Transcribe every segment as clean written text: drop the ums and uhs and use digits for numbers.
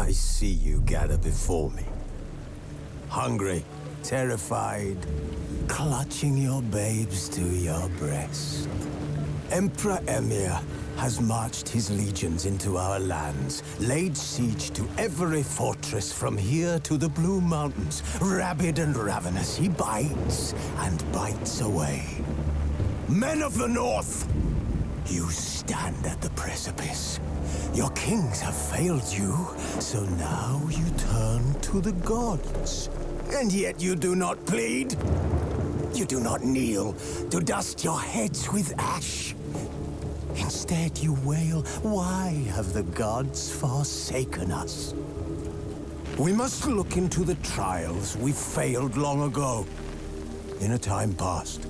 I see you gather before me. Hungry, terrified, clutching your babes to your breast. Emperor Emir has marched his legions into our lands, laid siege to every fortress from here to the Blue Mountains. Rabid and ravenous, he bites and bites away. Men of the North, you stand at the precipice. Your kings have failed you, so now you turn to the gods. And yet you do not plead. You do not kneel to dust your heads with ash. Instead you wail, why have the gods forsaken us? We must look into the trials we failed long ago. In a time past,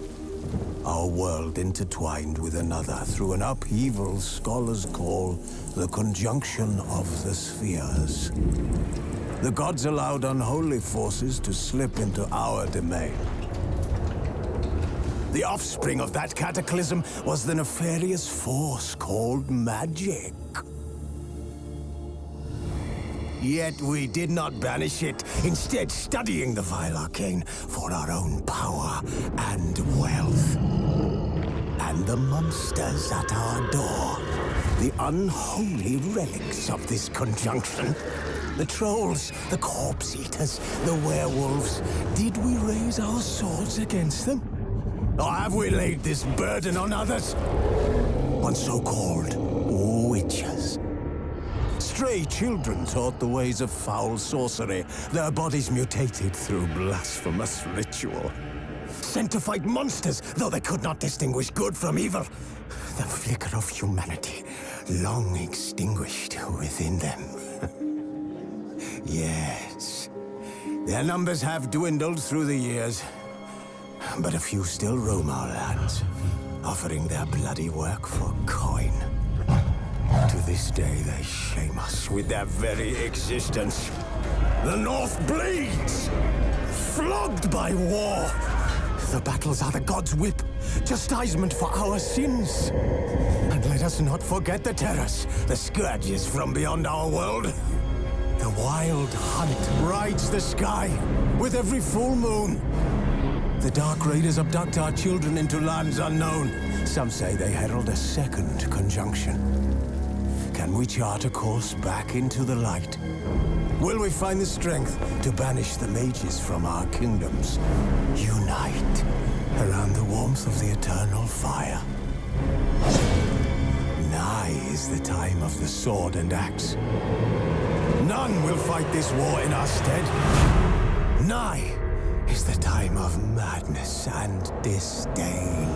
our world intertwined with another through an upheaval scholars call the conjunction of the spheres. The gods allowed unholy forces to slip into our domain. The offspring of that cataclysm was the nefarious force called magic. Yet we did not banish it, instead studying the vile arcane for our own power and wealth. And the monsters at our door, the unholy relics of this conjunction. The trolls, the corpse-eaters, the werewolves. Did we raise our swords against them? Or have we laid this burden on others? On so-called witches. Stray children taught the ways of foul sorcery, their bodies mutated through blasphemous ritual. Sent to fight monsters, though they could not distinguish good from evil. The flicker of humanity, long extinguished within them. Yes, their numbers have dwindled through the years, but a few still roam our lands, offering their bloody work for coin. To this day, they shame us with their very existence. The North bleeds, flogged by war. The battles are the gods' whip, chastisement for our sins. And let us not forget the terrors, the scourges from beyond our world. The wild hunt rides the sky with every full moon. The Dark Raiders abduct our children into lands unknown. Some say they herald a second conjunction. Can we chart a course back into the light? Will we find the strength to banish the mages from our kingdoms? Unite around the warmth of the eternal fire. Nigh is the time of the sword and axe. None will fight this war in our stead. Nigh is the time of madness and disdain.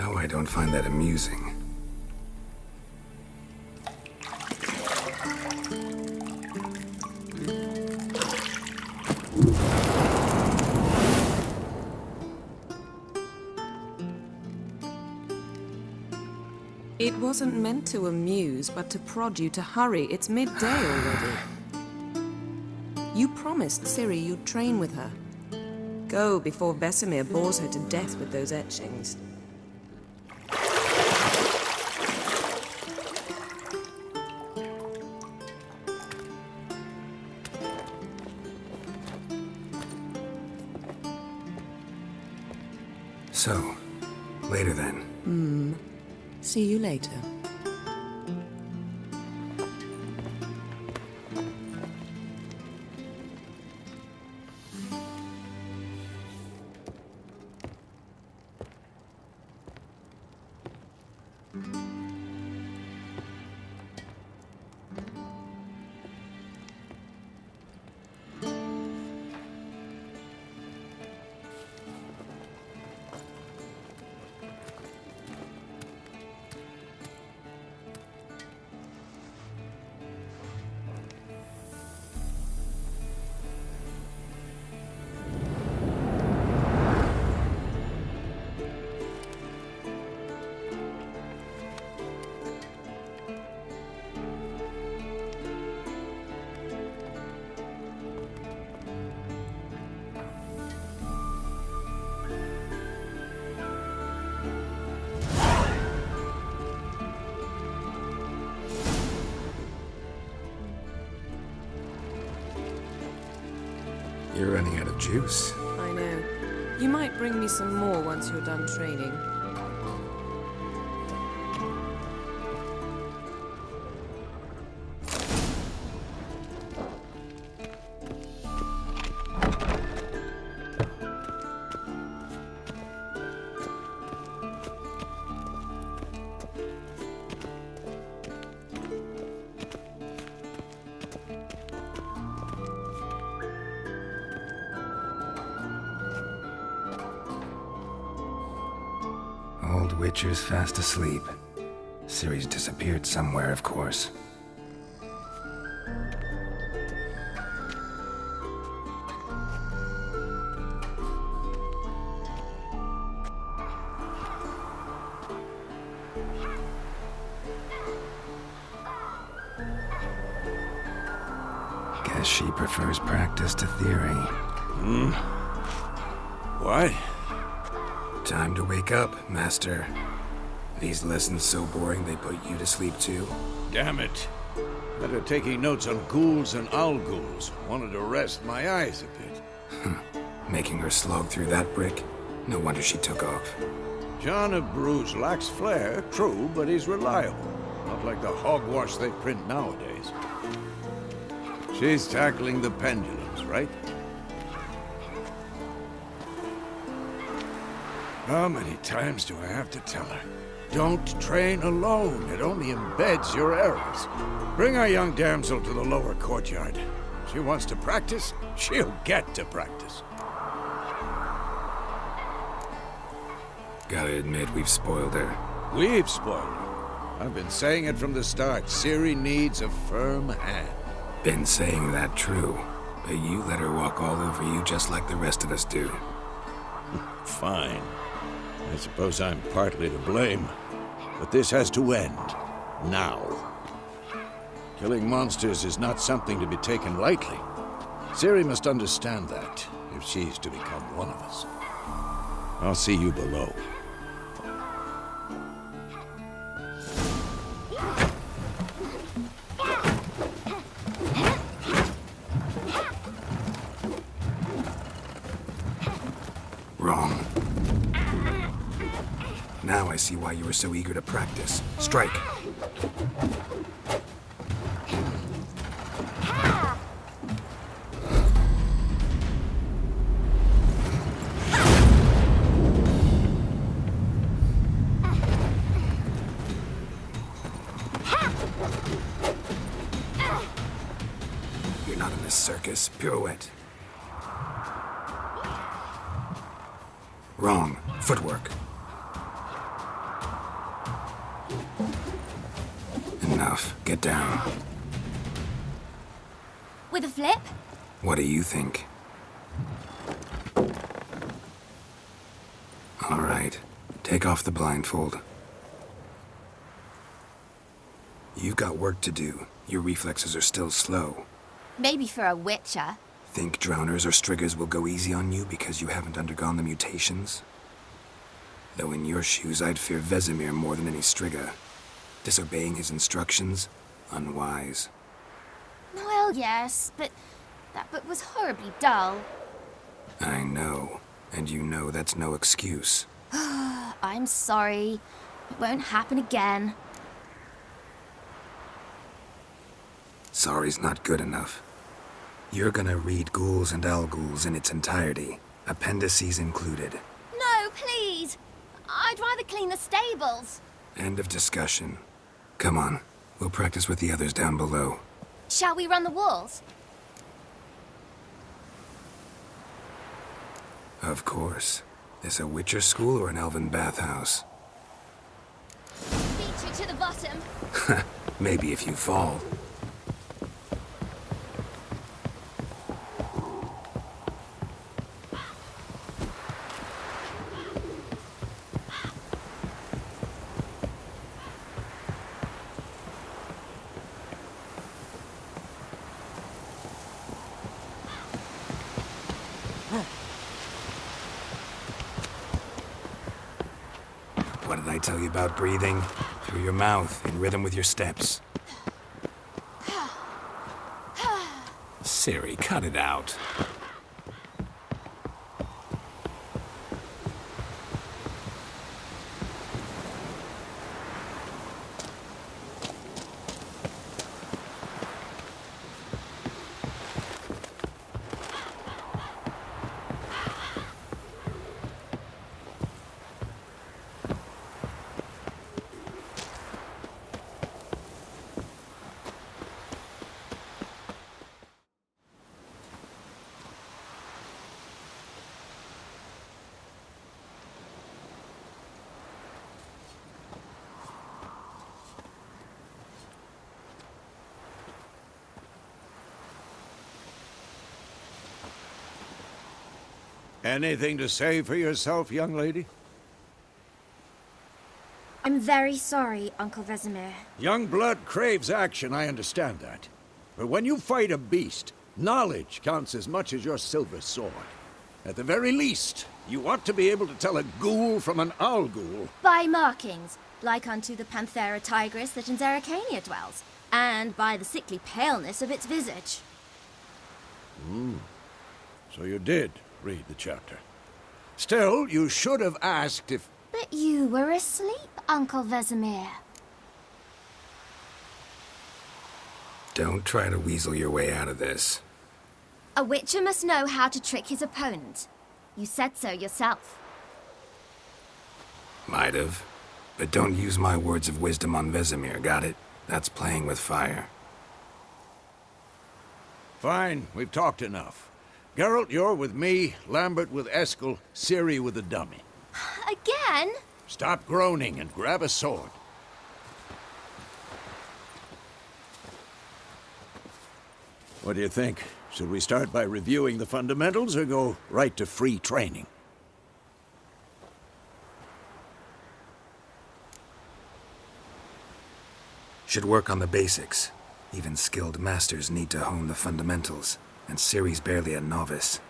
Now I don't find that amusing. It wasn't meant to amuse, but to prod you to hurry. It's midday already. You promised Ciri you'd train with her. Go before Vesemir bores her to death with those etchings. So, later then. See you later. You're running out of juice. I know. You might bring me some more once you're done training. Old Witcher's fast asleep. Ciri's disappeared somewhere, of course. Guess she prefers practice to theory. What? Time to wake up, Master. These lessons so boring they put you to sleep too? Damn it. After taking notes on ghouls and owl ghouls, wanted to rest my eyes a bit. Making her slog through that brick? No wonder she took off. John of Bruges lacks flair, true, but he's reliable. Not like the hogwash they print nowadays. She's tackling the pendulums, right? How many times do I have to tell her? Don't train alone. It only embeds your errors. Bring our young damsel to the lower courtyard. She wants to practice, she'll get to practice. Gotta admit, we've spoiled her. We've spoiled her. I've been saying it from the start. Ciri needs a firm hand. Been saying that true, but you let her walk all over you just like the rest of us do. Fine. I suppose I'm partly to blame. But this has to end. Now. Killing monsters is not something to be taken lightly. Ciri must understand that, if she's to become one of us. I'll see you below. Wrong. Now I see why you were so eager to practice. Strike. You're not in this circus. Pirouette. Wrong. Footwork. enough. Get down. With a flip? What do you think? All right. Take off the blindfold. You've got work to do. Your reflexes are still slow. Maybe for a witcher. Think drowners or striggers will go easy on you because you haven't undergone the mutations? Though in your shoes, I'd fear Vesemir more than any strigger. Disobeying his instructions? Unwise. Well, yes, but that book was horribly dull. I know. And you know that's no excuse. I'm sorry. It won't happen again. Sorry's not good enough. You're gonna read Ghouls and Al-Ghouls in its entirety, appendices included. No, please! I'd rather clean the stables. End of discussion. Come on, we'll practice with the others down below. Shall we run the walls? Of course. This a Witcher school or an elven bathhouse? Beat you to the bottom. Maybe if you fall. What did I tell you about breathing? Through your mouth, in rhythm with your steps. Siri, cut it out. Anything to say for yourself, young lady? I'm very sorry, Uncle Vesemir. Young blood craves action, I understand that. But when you fight a beast, knowledge counts as much as your silver sword. At the very least, you ought to be able to tell a ghoul from an owl-ghoul. By markings, like unto the Panthera tigris that in Zeracania dwells, and by the sickly paleness of its visage. So you did read the chapter. Still, you should have asked if... But you were asleep, Uncle Vesemir. Don't try to weasel your way out of this. A witcher must know how to trick his opponent. You said so yourself. Might have. But don't use my words of wisdom on Vesemir, got it? That's playing with fire. Fine, we've talked enough. Geralt, you're with me, Lambert with Eskel, Ciri with the dummy. Again? Stop groaning and grab a sword. What do you think? Should we start by reviewing the fundamentals or go right to free training? Should work on the basics. Even skilled masters need to hone the fundamentals, and Ciri's barely a novice.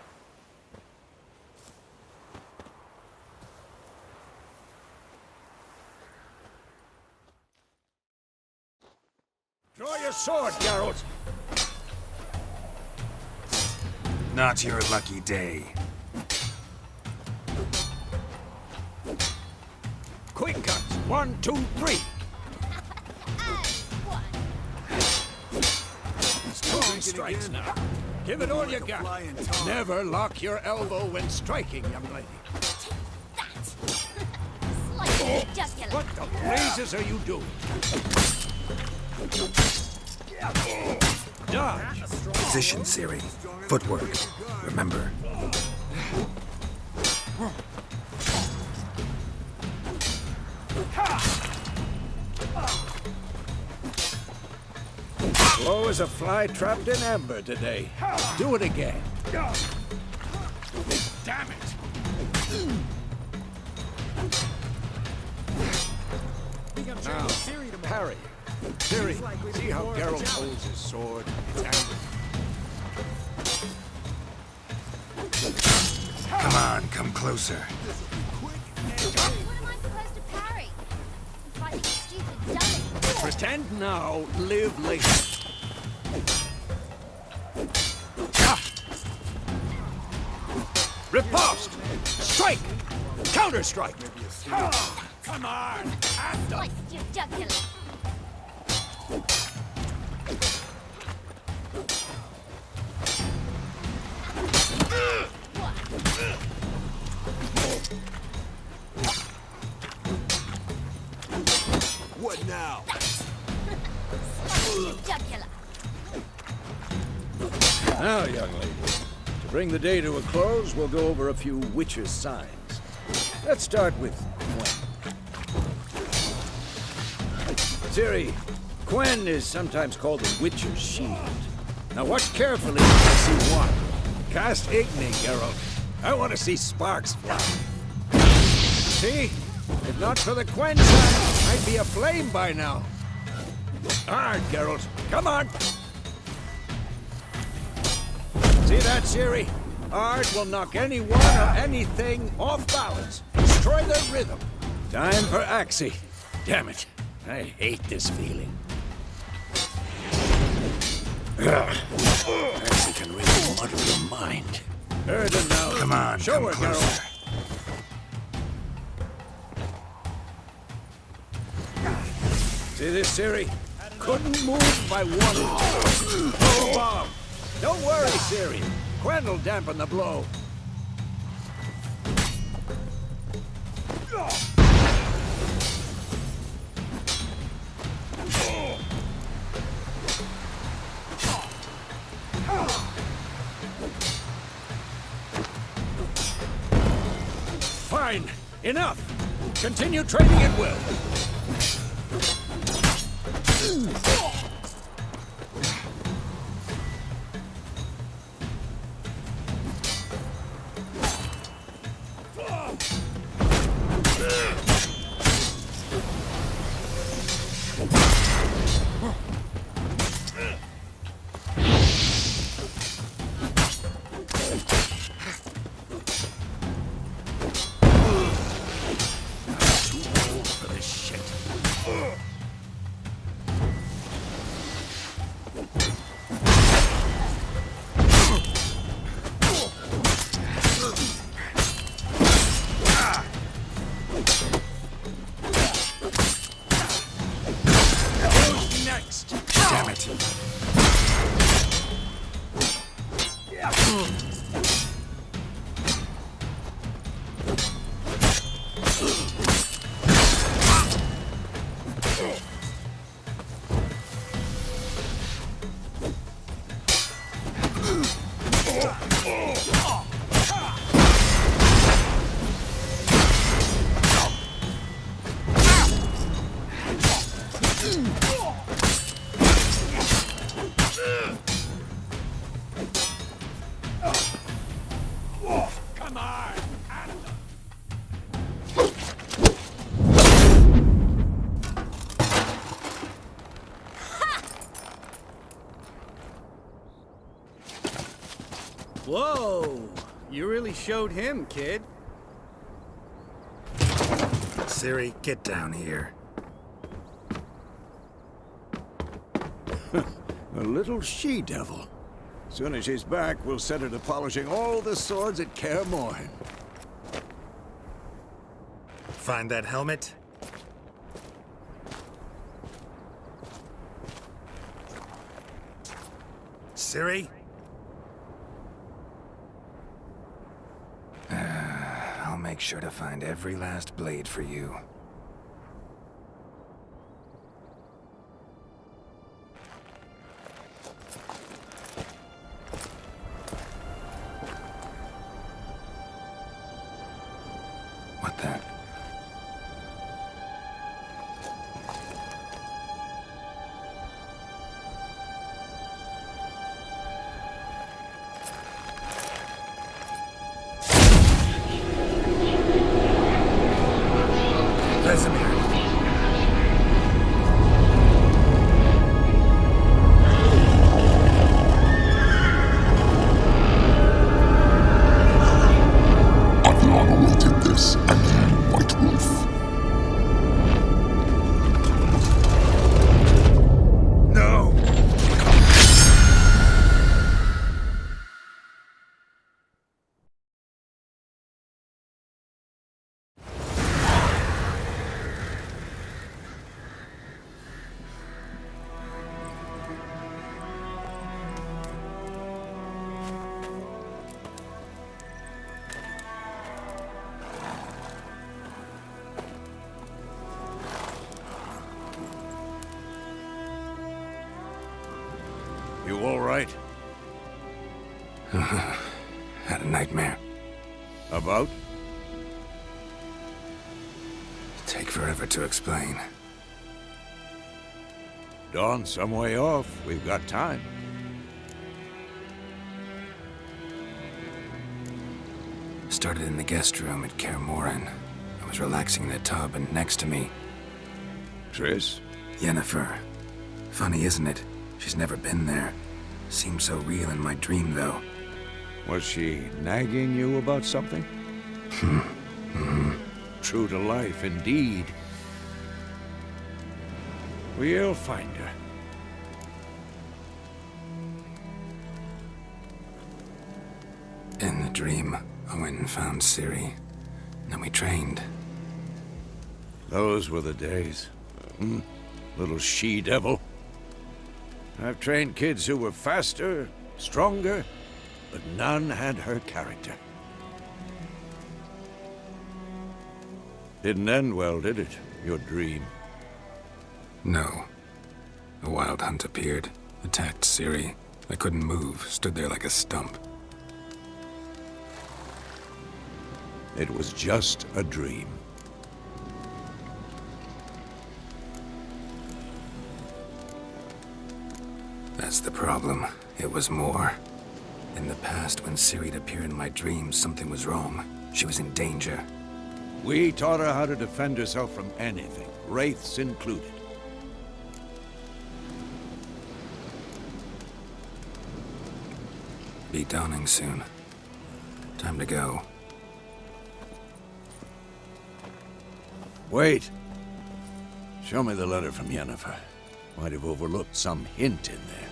Draw your sword, Geralt! Not your lucky day. Quick cuts! 1, 2, 3! Strong strikes now. Give it all you got. Never lock your elbow when striking, young lady. What the blazes are you doing? Dodge! Position, Ciri. Footwork. Remember. Slow as a fly trapped in amber today. Do it again. Damn it! Now, parry. Ciri, see how Geralt holds his sword? It's angry. Come on, come closer. What am I supposed to parry? I'm fighting a stupid dummy. Pretend now, live later. Riposte! Strike! Counter-strike! Come on! Slice your jugular. What now? Slice your jugular. Now, young lady, to bring the day to a close, we'll go over a few witches' signs. Let's start with Quen. Ciri, Quen is sometimes called the Witcher's Shield. Now watch carefully to see what. Cast Igni, Geralt. I want to see sparks fly. See? If not for the Quen sign, I'd be aflame by now. Hard, Geralt. Come on! See that, Ciri? Art will knock anyone or anything off balance. Destroy their rhythm. Time for Axie. Damn it. I hate this feeling. Axie can really muddle your mind. Erden now. Come on, Show come her, closer. Geralt. See this, Ciri? Couldn't move by one. Oh, bomb. Don't worry, Ciri. Quen will dampen the blow. Fine. Enough. Continue training at will. Damn it. Come on! Whoa! You really showed him, kid. Ciri, get down here. A little she-devil. Soon as she's back, we'll set her to polishing all the swords at Kaer Morhen. Find that helmet? Ciri? I'll make sure to find every last blade for you. What the? You all right? Had a nightmare. About? Take forever to explain. Dawn's some way off. We've got time. Started in the guest room at Kaer Morhen. I was relaxing in the tub, and next to me, Triss? Yennefer. Funny, isn't it? She's never been there. Seemed so real in my dream, though. Was she nagging you about something? True to life, indeed. We'll find her. In the dream, I went and found Ciri. Then we trained. Those were the days. Little she-devil. I've trained kids who were faster, stronger, but none had her character. Didn't end well, did it? Your dream? No. A wild hunt appeared, attacked Ciri. I couldn't move, stood there like a stump. It was just a dream. That's the problem. It was more. In the past, when Ciri'd appear in my dreams, something was wrong. She was in danger. We taught her how to defend herself from anything, wraiths included. Be dawning soon. Time to go. Wait. Show me the letter from Yennefer. Might have overlooked some hint in there.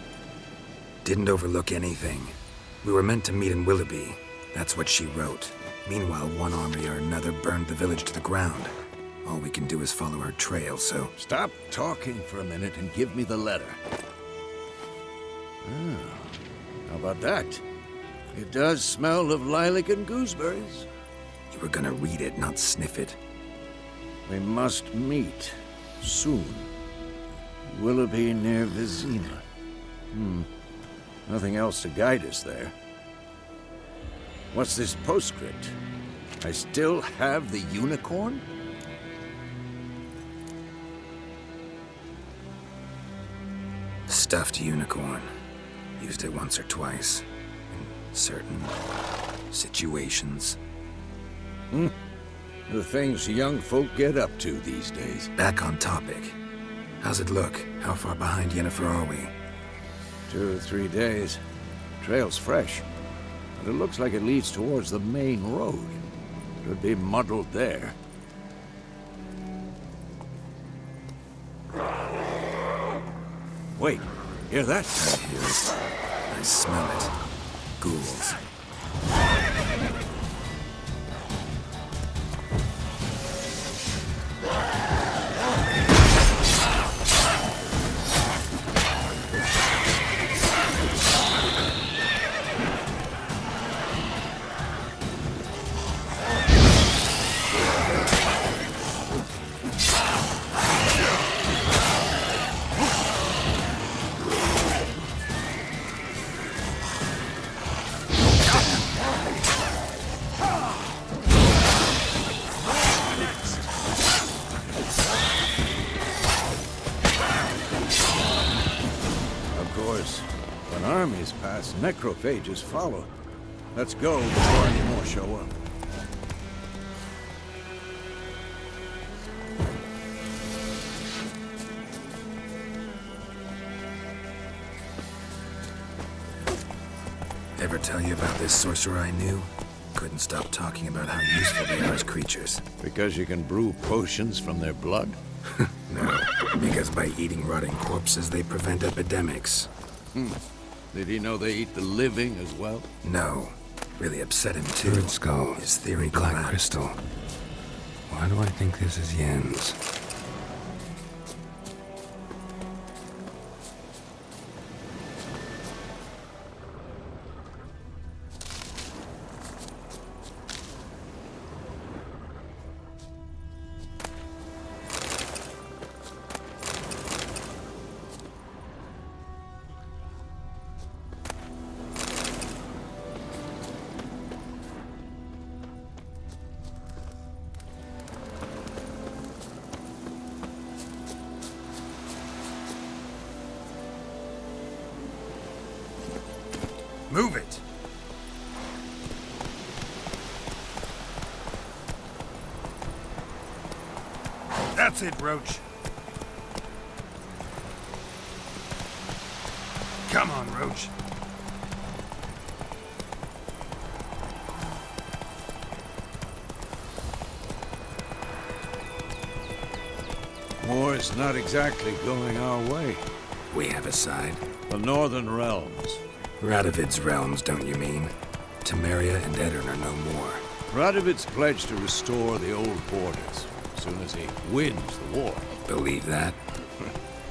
Didn't overlook anything. We were meant to meet in Willoughby. That's what she wrote. Meanwhile, one army or another burned the village to the ground. All we can do is follow her trail, so... Stop talking for a minute and give me the letter. How about that? It does smell of lilac and gooseberries. You were gonna read it, not sniff it. We must meet. Soon. Willoughby near Vizima. Nothing else to guide us there. What's this postscript? I still have the unicorn? Stuffed unicorn. Used it once or twice. In certain situations. The things young folk get up to these days. Back on topic. How's it look? How far behind Yennefer are we? 2 or 3 days. Trail's fresh. But it looks like it leads towards the main road. Could be muddled there. Wait, hear that? I hear it. I smell it. Ghouls. Armies pass, necrophages follow. Let's go before any more show up. Ever tell you about this sorcerer I knew? Couldn't stop talking about how useful they are as creatures. Because you can brew potions from their blood? No, because by eating rotting corpses, they prevent epidemics. Did he know they eat the living as well? No. Really upset him, too. Bird skull. His theory black crystal. Why do I think this is Yen's? Move it! That's it, Roach. Come on, Roach. War's not exactly going our way. We have a side. The Northern Realms. Radovid's realms, don't you mean? Temeria and Edirn are no more. Radovid's pledged to restore the old borders as soon as he wins the war. Believe that?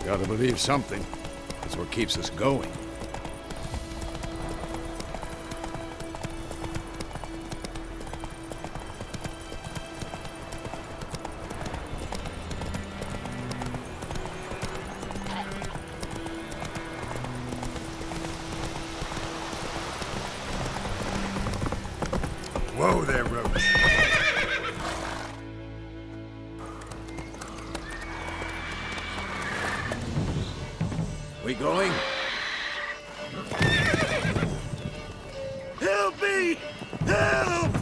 Gotta believe something. It's what keeps us going. Whoa there, Roach. We going? Help me! Help!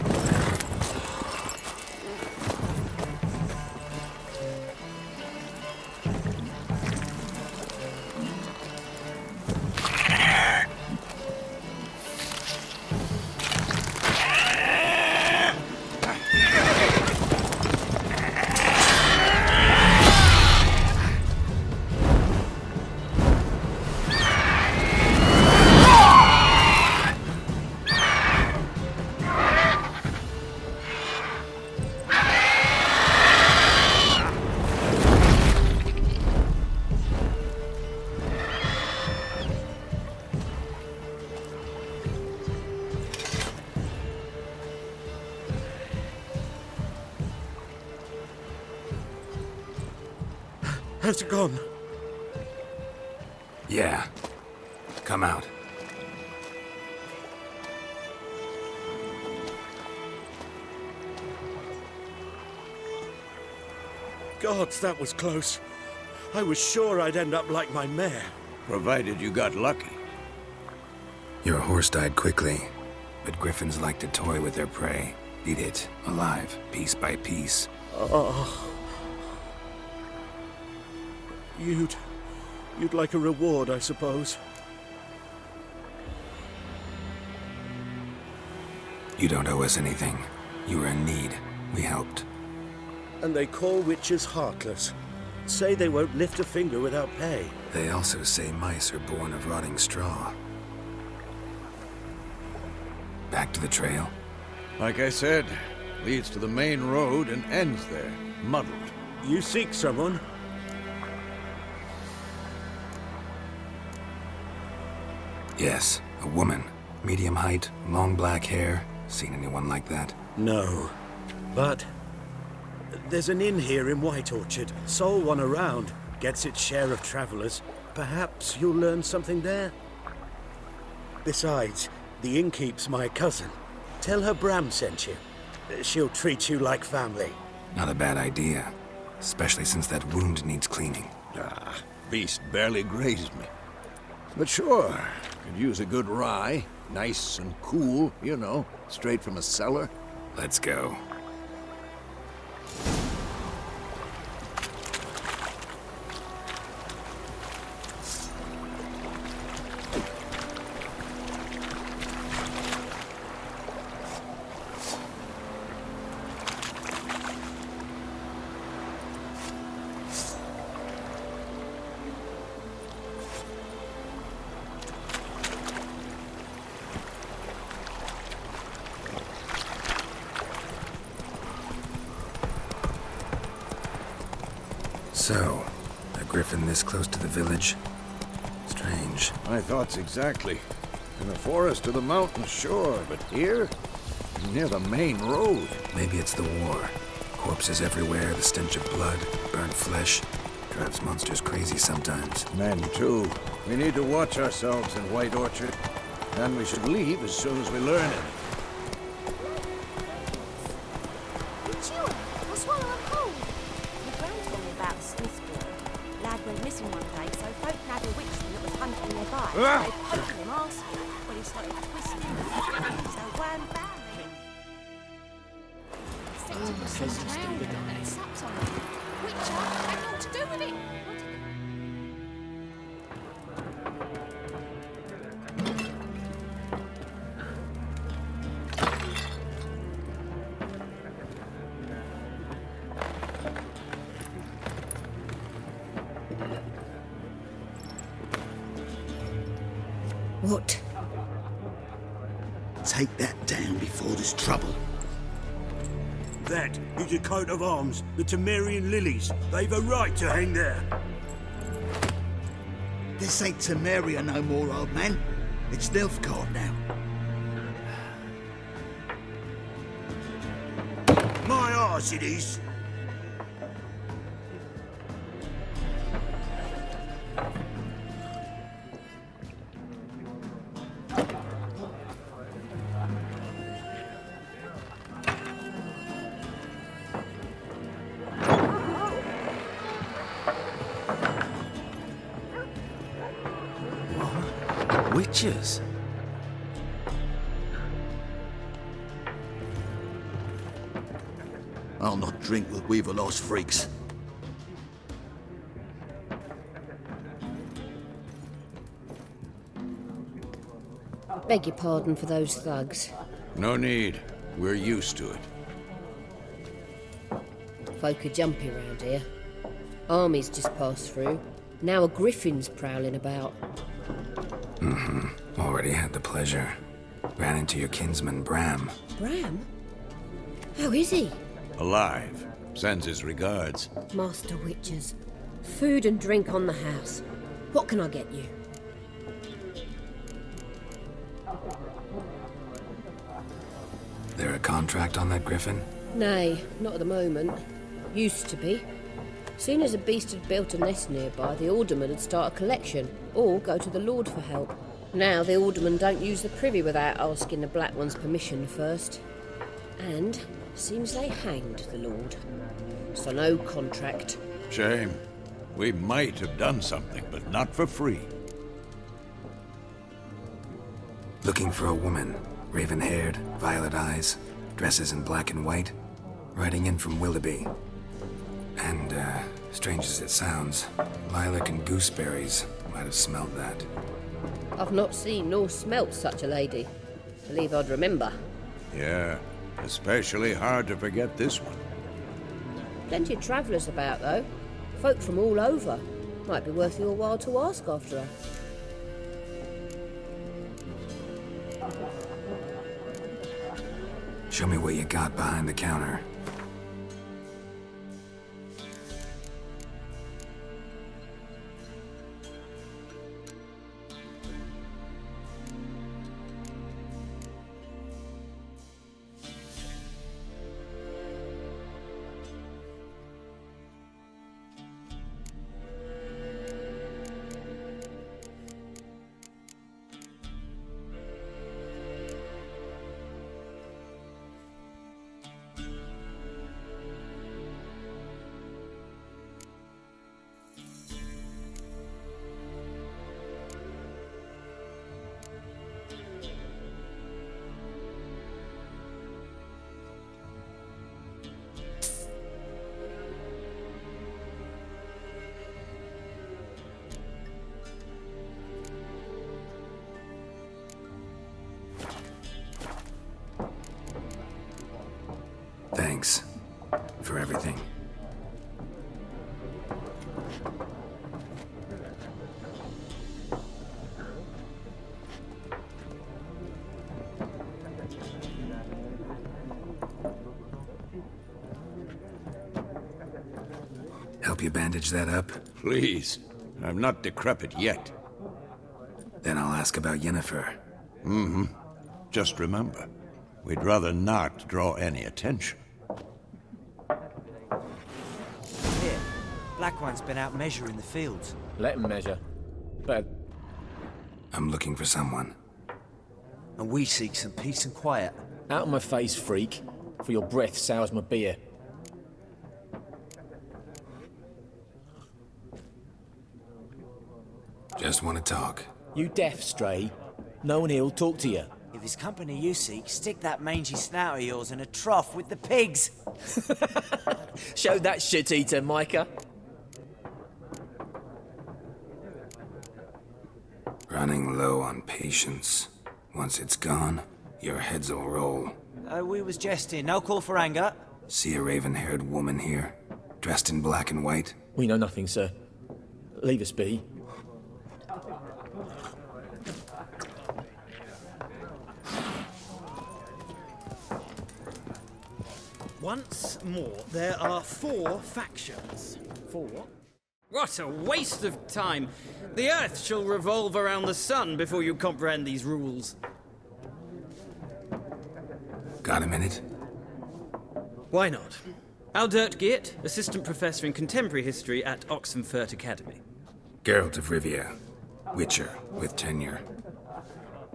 Has it gone? Yeah. Come out. Gods, that was close. I was sure I'd end up like my mare. Provided you got lucky. Your horse died quickly, but griffins like to toy with their prey. Eat it, alive, piece by piece. Oh. You'd like a reward, I suppose. You don't owe us anything. You were in need. We helped. And they call witches heartless. Say they won't lift a finger without pay. They also say mice are born of rotting straw. Back to the trail? Like I said, leads to the main road and ends there, muddled. You seek someone? Yes, a woman. Medium height, long black hair. Seen anyone like that? No. But there's an inn here in White Orchard. Sole one around. Gets its share of travelers. Perhaps you'll learn something there? Besides, the innkeep's my cousin. Tell her Bram sent you. She'll treat you like family. Not a bad idea. Especially since that wound needs cleaning. Ah, beast barely grazed me. But sure, could use a good rye. Nice and cool, you know, straight from a cellar. Let's go. So, a griffin this close to the village? Strange. My thoughts exactly. In the forest or the mountains, sure, but here? Near the main road. Maybe it's the war. Corpses everywhere, the stench of blood, burnt flesh. Drives monsters crazy sometimes. Men, too. We need to watch ourselves in White Orchard. And we should leave as soon as we learn it. You chewing? I'll swallow a whole. My gran told me about a Swiss boy. Lad went missing one day, so folk had a witchman that was hunting nearby. Ah! They poked him asking, but he What? Take that down before there's trouble. That is a coat of arms, the Temerian lilies. They've a right to hang there. This ain't Temeria no more, old man. It's Nilfgaard now. My arse it is. Witches? I'll not drink with Weaverlost freaks. Beg your pardon for those thugs. No need. We're used to it. Folk are jumpy around here. Armies just passed through. Now a griffin's prowling about. Already had the pleasure. Ran into your kinsman, Bram. Bram? How is he? Alive. Sends his regards. Master Witches. Food and drink on the house. What can I get you? There a contract on that griffin? Nay, not at the moment. Used to be. Soon as a beast had built a nest nearby, the alderman would start a collection, or go to the Lord for help. Now the aldermen don't use the privy without asking the Black One's permission first. And seems they hanged the Lord. So no contract. Shame. We might have done something, but not for free. Looking for a woman. Raven-haired, violet eyes, dresses in black and white. Riding in from Willoughby. And, strange as it sounds, lilac and gooseberries might have smelled that. I've not seen nor smelt such a lady. Believe I'd remember. Yeah, especially hard to forget this one. Plenty of travellers about, though. Folk from all over. Might be worth your while to ask after her. Show me what you got behind the counter. Thanks for everything. Help you bandage that up? Please. I'm not decrepit yet. Then I'll ask about Yennefer. Just remember, we'd rather not draw any attention. Here, Black One's been out measuring the fields. Let him measure. But I'm looking for someone. And we seek some peace and quiet. out of my face, freak, for your breath sours my beer. Just want to talk. You deaf, Stray? No one here will talk to you. If it's company you seek, stick that mangy snout of yours in a trough with the pigs. Show that shit-eater, Micah. Running low on patience. Once it's gone, your heads will roll. We was jesting. No call for anger. See a raven-haired woman here, dressed in black and white? We know nothing, sir. Leave us be. Once more, there are 4 factions. 4 what? What a waste of time! The Earth shall revolve around the sun before you comprehend these rules. Got a minute? Why not? Aldert Geert, Assistant Professor in Contemporary History at Oxenfurt Academy. Geralt of Rivia, Witcher with tenure.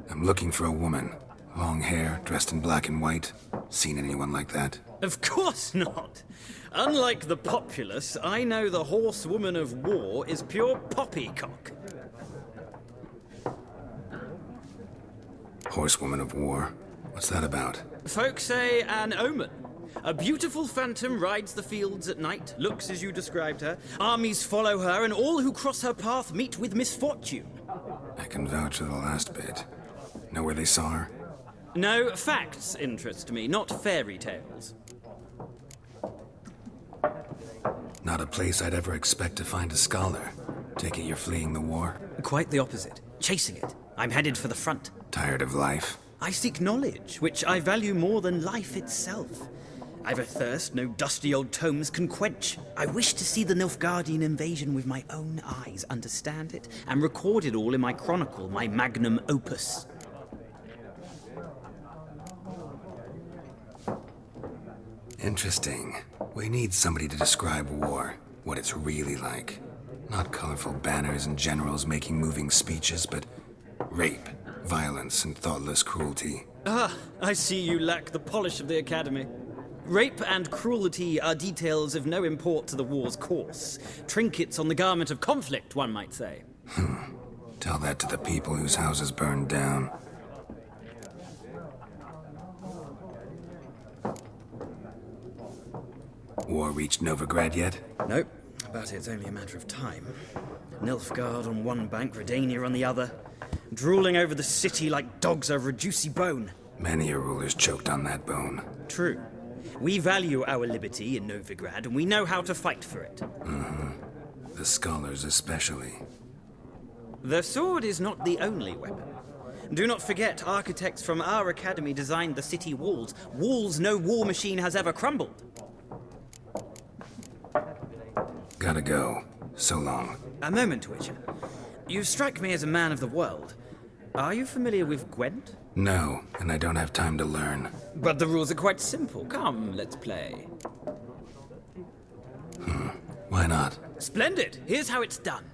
I'm looking for a woman. Long hair, dressed in black and white. Seen anyone like that? Of course not! Unlike the populace, I know the horsewoman of war is pure poppycock. Horsewoman of war? What's that about? Folk say an omen. A beautiful phantom rides the fields at night, looks as you described her. Armies follow her, and all who cross her path meet with misfortune. I can vouch for the last bit. Know where they saw her? No, facts interest me, not fairy tales. Not a place I'd ever expect to find a scholar. Take it you're fleeing the war? Quite the opposite. Chasing it. I'm headed for the front. Tired of life? I seek knowledge, which I value more than life itself. I've a thirst no dusty old tomes can quench. I wish to see the Nilfgaardian invasion with my own eyes, understand it, and record it all in my chronicle, my magnum opus. Interesting. We need somebody to describe war, what it's really like. Not colorful banners and generals making moving speeches, but rape, violence, and thoughtless cruelty. Ah, I see you lack the polish of the Academy. Rape and cruelty are details of no import to the war's course. Trinkets on the garment of conflict, one might say. Tell that to the people whose houses burned down. War reached Novigrad yet? Nope, but it's only a matter of time. Nilfgaard on one bank, Redania on the other, drooling over the city like dogs over a juicy bone. Many a ruler's choked on that bone. True. We value our liberty in Novigrad, and we know how to fight for it. The scholars especially. The sword is not the only weapon. Do not forget, architects from our academy designed the city walls. Walls no war machine has ever crumbled. Gotta go. So long. A moment, Witcher. You strike me as a man of the world. Are you familiar with Gwent? No, and I don't have time to learn. But the rules are quite simple. Come, let's play. Why not? Splendid! Here's how it's done.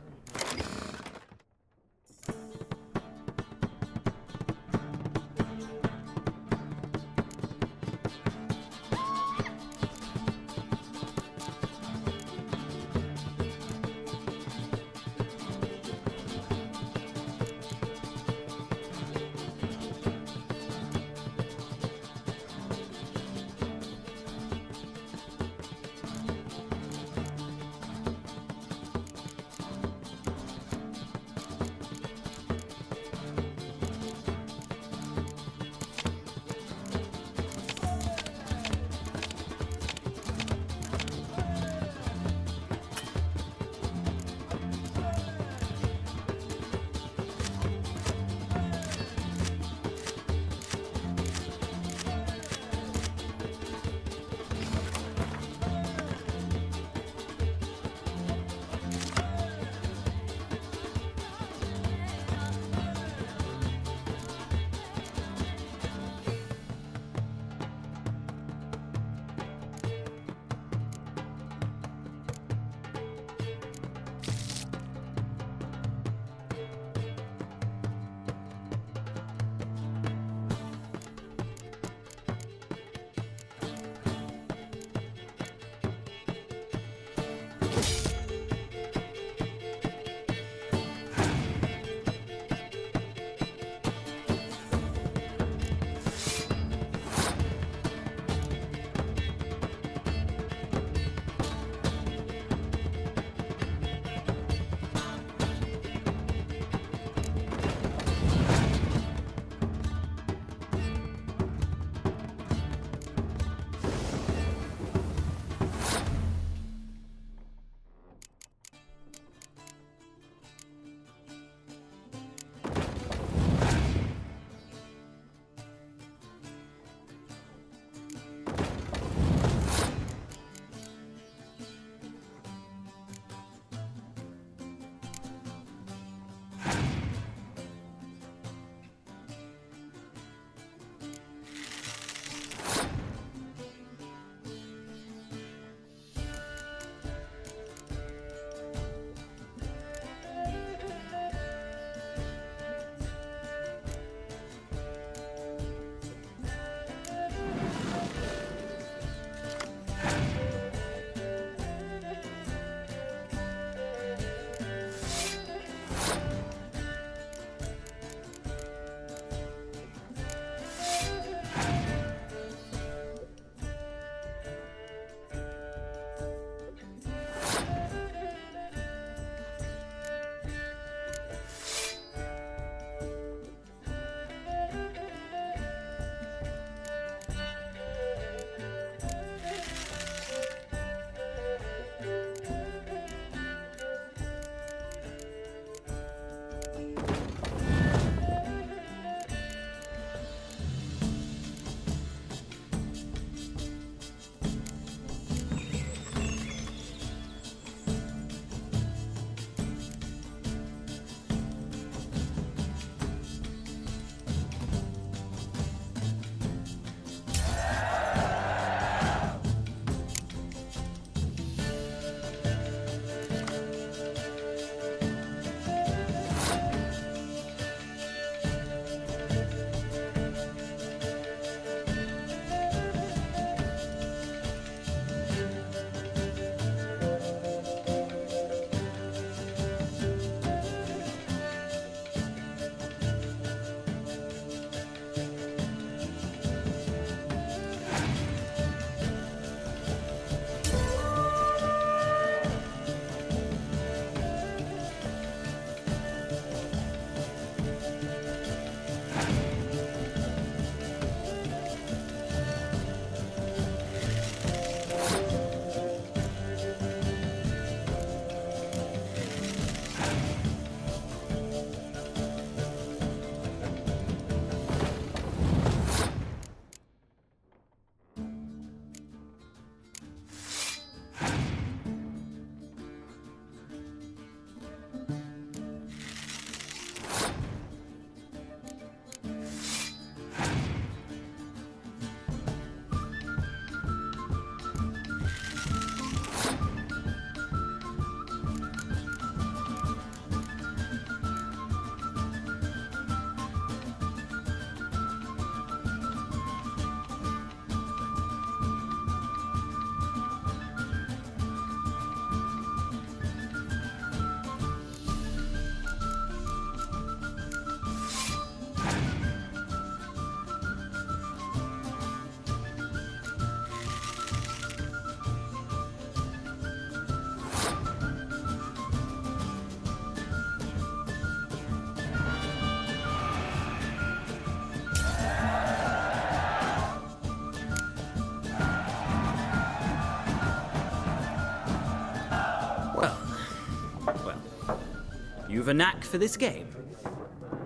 of a knack for this game.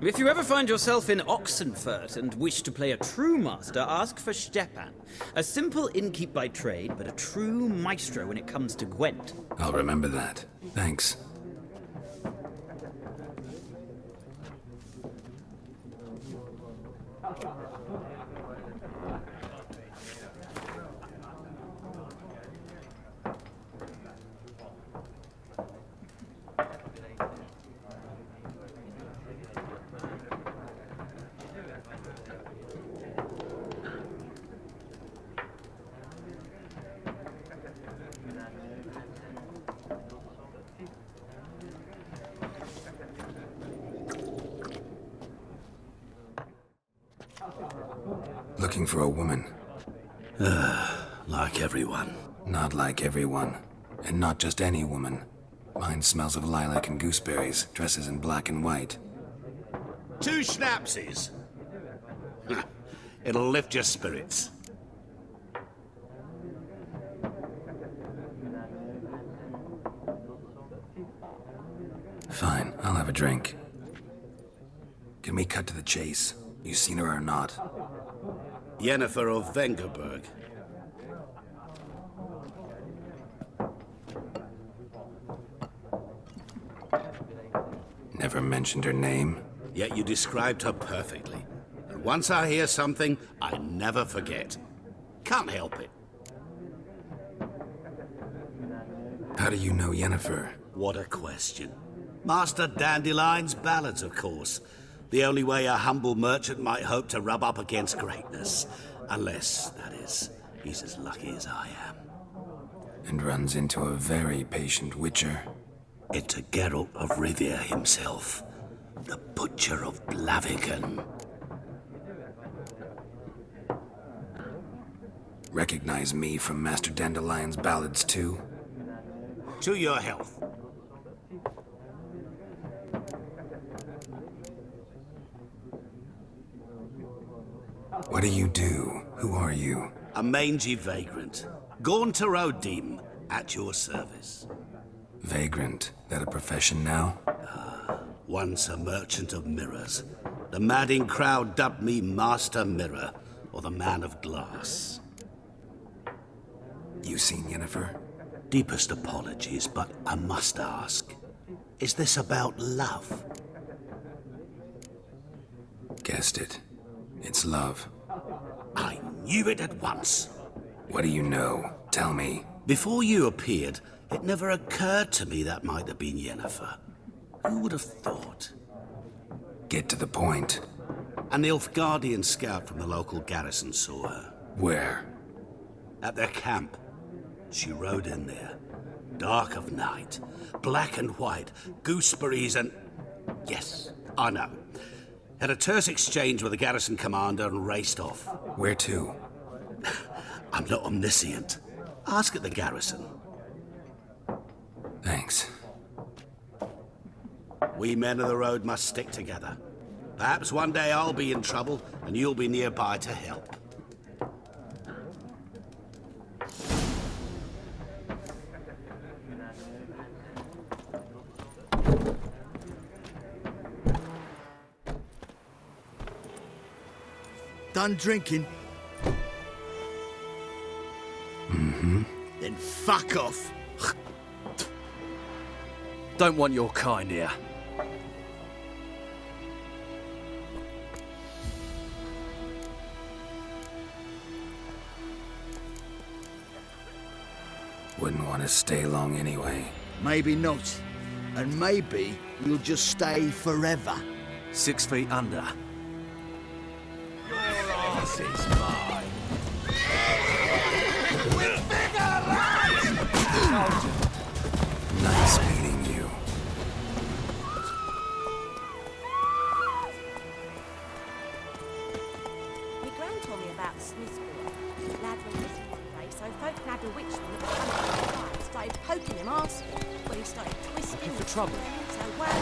If you ever find yourself in Oxenfurt and wish to play a true master, ask for Stepan. A simple innkeep by trade, but a true maestro when it comes to Gwent. I'll remember that. Thanks. Looking for a woman. Like everyone. Not like everyone. And not just any woman. Mine smells of lilac and gooseberries, dresses in black and white. 2 schnapsies. It'll lift your spirits. Fine, I'll have a drink. Can we cut to the chase? You seen her or not? Yennefer of Vengerberg. Never mentioned her name. Yet you described her perfectly. And once I hear something, I never forget. Can't help it. How do you know Yennefer? What a question. Master Dandelion's ballads, of course. The only way a humble merchant might hope to rub up against greatness. Unless, that is, he's as lucky as I am. And runs into a very patient witcher. Into Geralt of Rivia himself. The Butcher of Blaviken. Recognize me from Master Dandelion's ballads, too? To your health. What do you do? Who are you? A mangy vagrant. Gaunter Odim, at your service. Vagrant? That a profession now? Once a merchant of mirrors. The madding crowd dubbed me Master Mirror, or the Man of Glass. You seen Yennefer? Deepest apologies, but I must ask. Is this about love? Guessed it. It's love. I knew it at once. What do you know? Tell me. Before you appeared, it never occurred to me that might have been Yennefer. Who would have thought? Get to the point. A Nilfgaardian scout from the local garrison saw her. Where? At their camp. She rode in there. Dark of night. Black and white. Gooseberries and... Yes, I know. Had a terse exchange with the garrison commander and raced off. Where to? I'm not omniscient. Ask at the garrison. Thanks. We men of the road must stick together. Perhaps one day I'll be in trouble and you'll be nearby to help. Done drinking? Mm-hmm. Then fuck off. Don't want your kind here. Wouldn't want to stay long anyway. Maybe not. And maybe you'll just stay forever. 6 feet under. Your ass is mine. Nice meeting you. My gran told me about the Smith's boy. Lad went missing one day, so folk nabbed a witch from the front of the fire, started poking him arse. Well, he started twisting. For trouble. So well